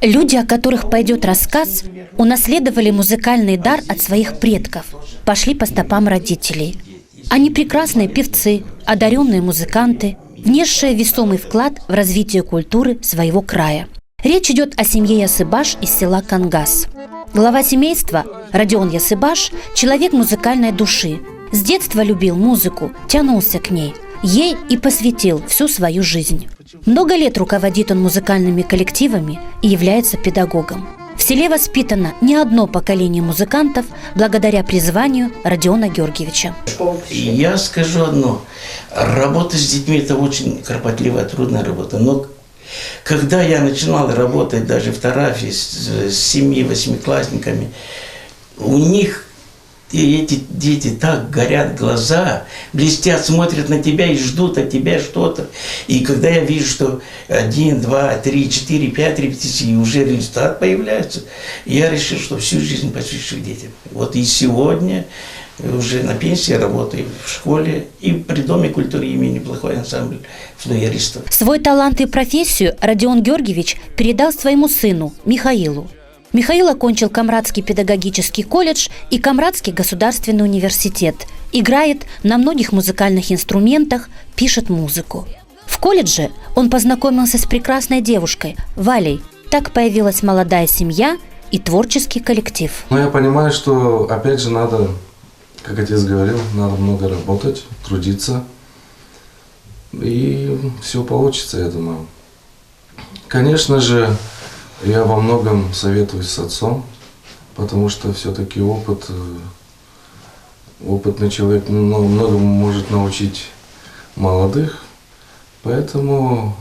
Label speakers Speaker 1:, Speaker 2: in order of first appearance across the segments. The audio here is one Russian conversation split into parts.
Speaker 1: Люди, о которых пойдет рассказ, унаследовали музыкальный дар от своих предков, пошли по стопам родителей. Они прекрасные певцы, одаренные музыканты, внесшие весомый вклад в развитие культуры своего края. Речь идет о семье Ясыбаш из села Кангас. Глава семейства Родион Ясыбаш – человек музыкальной души. С детства любил музыку, тянулся к ней. Ей и посвятил всю свою жизнь. Много лет руководит он музыкальными коллективами и является педагогом. В селе воспитано не одно поколение музыкантов благодаря призванию Родиона Георгиевича.
Speaker 2: Я скажу одно. Работа с детьми – это очень кропотливая, трудная работа. Но когда я начинал работать даже в Тарафе с 7-8-классниками, у них эти дети так горят глаза, блестят, смотрят на тебя и ждут от тебя что-то. И когда я вижу, что 1, 2, 3, 4, 5 репетиций, и уже результат появляется, я решил, что всю жизнь посвящу детям. Вот и сегодня уже на пенсии работаю в школе и при Доме культуры имени неплохой ансамбль флуеристов.
Speaker 1: Свой талант и профессию Родион Георгиевич передал своему сыну Михаилу. Михаил окончил Камрадский педагогический колледж и Камрадский государственный университет. Играет на многих музыкальных инструментах, пишет музыку. В колледже он познакомился с прекрасной девушкой Валей. Так появилась молодая семья и творческий коллектив.
Speaker 3: Но я понимаю, что опять же надо, как отец говорил, надо много работать, трудиться. И все получится, я думаю. Конечно же, я во многом советуюсь с отцом, потому что все-таки опытный человек многому может научить молодых. Поэтому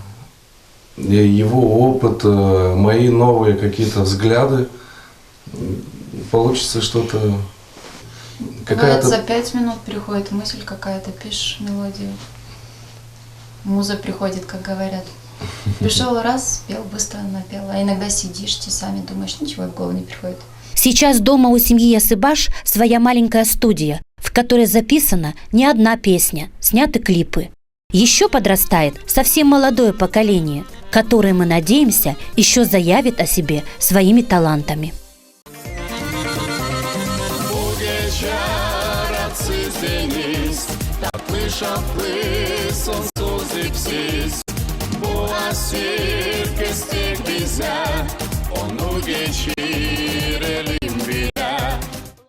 Speaker 3: его опыт, мои новые какие-то взгляды, получится что-то.
Speaker 4: Бывает, за 5 минут приходит мысль какая-то, пишешь мелодию. Муза приходит, как говорят. Пришел раз, спел, быстро напел. А иногда сидишь часами, думаешь, ничего в голову не приходит.
Speaker 1: Сейчас дома у семьи Ясыбаш своя маленькая студия, в которой записана не одна песня, сняты клипы. Еще подрастает совсем молодое поколение, которое, мы надеемся, еще заявит о себе своими талантами.
Speaker 5: Bu asir kestik bize, onu geçirelim.